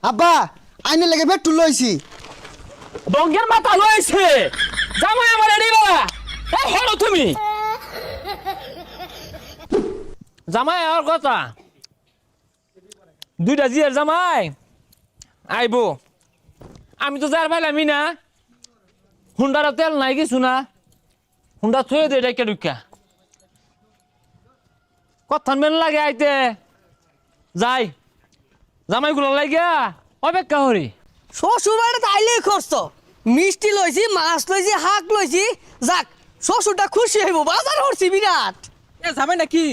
আব্বা আইনে লেগে পেট্রোল লইছি। ডঙ্গের মাথা লইছে জামাই আমার এডি বাবা এই হেলো তুমি জামাই আর কথা দুইটা জিয়ার জামাই আইবো আমি তো যার ভাইলামি না হুন্ডার তেল নাই কিছু না হুন্ডা থয়ে দে ডাইকা ঢুকা কথা মেন লাগে আইতে যাই জামাইগুলো লাগিয়া অপেক্ষা করি। শ্বশুর বাড়িতে আইলেই খরচ মিষ্টি লইছি মাছ লইছি শাক লইছি যাক শ্বশুরটা খুশি হইব বাজার করছি বিরাট। এ যাবে নাকি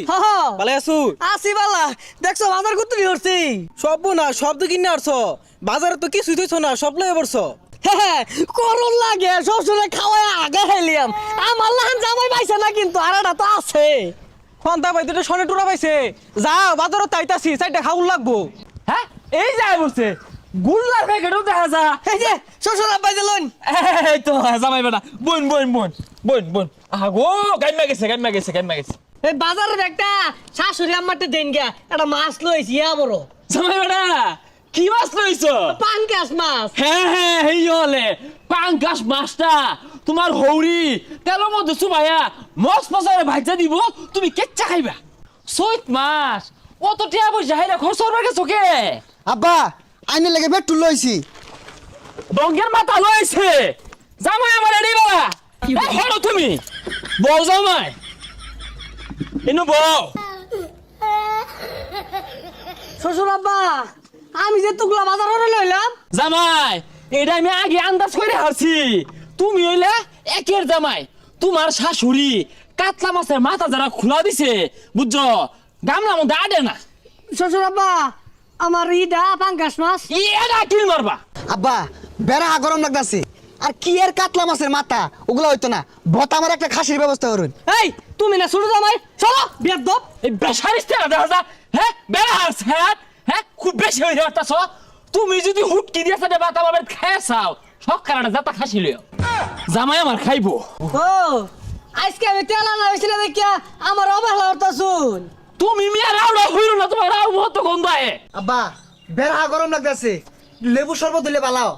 ভালো আছো? আসি বালা দেখছো বাজার করতে করছি সব না শব্দ কিনে আসছ বাজারে তো কিছুই থইছ না সব লয়ে পড়ছ। করুন লাগে শ্বশুরে খাওয়াই আগে খাইলিয়াম আমার লাহান জামাই পাইছে না কিন্তু আরেটা তো আছে। খন্তা ভাই দুটো সনে টুরা পাইছে যাও বাজারও তাইতাছি চাইটা খাউল লাগবো। হ্যাঁ এই যায় বলছে গুল্লার প্যাকেটও দেখা যা এই যে শ্বশুর আব্বাই দিলেন এই তো জামাই বেটা বোন বোন বোন বোন বোন আহা গো গাইমা গেছে গাইমা গেছে গাইমা গেছে এই বাজারের একটা শাশুড়ি আম্মারটা দেন গা একটা মাছ লইছি বড় জামাই বেটা কি মাছ লইছো? পাঙ্কাশ মাছ। হ্যাঁ হ্যাঁ এই হলে পাঙ্কাশ মাছটা তোমার হৌরি তেলের মধ্যে চুবাইয়া মস মশারে ভাজা দিব তুমি কেচ্চা খাইবা। চৈত মাস অত টিয়া পয়সা হাইরা খরচ করবার গেছো কে? আব্বা আইনে লেগে পেট্রোল লইছি। ডঙ্গের মাথা লইছে জামাই আমার এডি বাবা হেলো তুমি বউ জামাই ইনু বউ শ্বশুর আব্বা আমি যে তুগলা বাজার করে লইলাম জামাই এটা আমি আগে আন্দাজ করে হারছি তুমি হইলে একের জামাই তোমার শাশুড়ি কাতলা মাছের মাথা যারা খোলা দিছে বুঝছো গামলা মধ্যে আডে না। শ্বশুর আব্বা আমার ইডা পাঙ্কাশ মাছ এটা কিল মারবা। আব্বা বেড়া গরম লাগতাছে আর কি এর কাতলা মাছের মাথা ওগুলা হইতো না ভতা আমার একটা খাসির ব্যবস্থা করুন। এই তুমি না ছোট জামাই চলো বিয়ার দপ এই বেসারিস্তে দেখা যা হ্যাঁ বেড়া হারছে হ্যাঁ খুব বেশি হয়ে যাচ্ছ তুমি যদি হুটকি দিয়ে সাথে বাতা বাবার খেয়ে চাও সব কারণে যাতা খাসি লিও জামাই আমার খাইবো। ও আজকে আমি তেল আনা হয়েছিল দেখিয়া আমার অবহেলা করতাছুন। তুমি মিয়া রাউডা হইল না তোমার রাউ মত গন্ধ আয়ে। আব্বা বেড়া গরম লাগতাছে লেবু শরবত দিলে বালাও।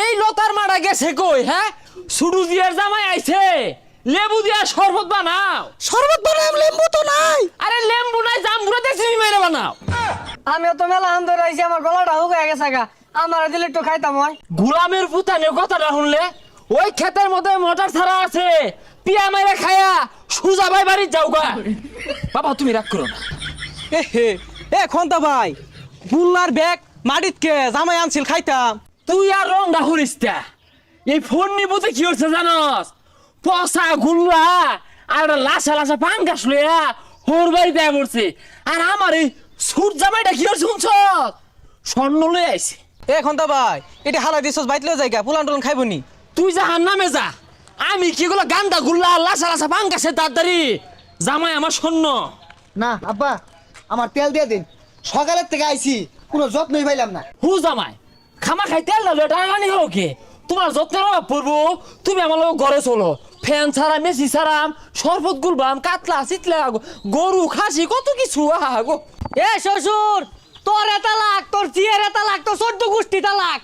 এই লতার মারা গেছে কই হ্যাঁ সুডু দিয়ার জামাই আইছে লেবু দিয়া শরবত বানাও। শরবত বানাম লেবু তো নাই। আরে লেম্বু নাই জামবুরা দেখছি মেরে বানাও। আমিও তো মেলা হাম ধরে আইছি আমার গলাটা হুগায় গেছে গা আমার দিলে একটু খাইতাম হয়। গুলামের পুতানের কথাটা শুনলে ওই ক্ষেতের মধ্যে মোটর ছাড়া আছে পিয়া মেরে খায়া সুজা ভাই বাড়ি যাও গা। বাবা তুমি রাগ করো না। এ হে এ খন্তা ভাই গুল্লার ব্যাগ মাটিত কে জামাই আনছিল খাইতাম। তুই আর রংটা হরিস তা। এই ফোন নিবতে কি হচ্ছে জানস পচা গুল্লা আর লাসা লাসা পাঙ্গাস লইয়া হোর বাড়িতে পড়ছে আর আমার এই সুর জামাইটা কি হচ্ছে শুনছ স্বর্ণ লই আইছে। এ খন্তা ভাই এটা হালা দিছস বাইতলে জায়গা পুলান টুলান খাইবনি। তুই যাহার নামে যা আমি কি গুলো গান্দা গুল্লা লাসা লাসা পাঙ্গাসের তাড়াতাড়ি জামাই আমার স্বর্ণ। না আব্বা আমার তেল দিয়ে দিন সকালের থেকে আইছি কোনো যত্নই পাইলাম না। হু জামাই খামা খাই তেল না এটা আনি হোক কে তোমার যত্নের অভাব পড়বো তুমি আমার লোক ঘরে চলো ফ্যান ছাড়া মেসি ছাড়াম শরবত গুলবাম কাতলা চিতলা গরু খাসি কত কিছু আহা গো। এ শ্বশুর তোর এটা লাগ তোর জিয়ের এটা লাগ তোর 14 গোষ্ঠী তালাক।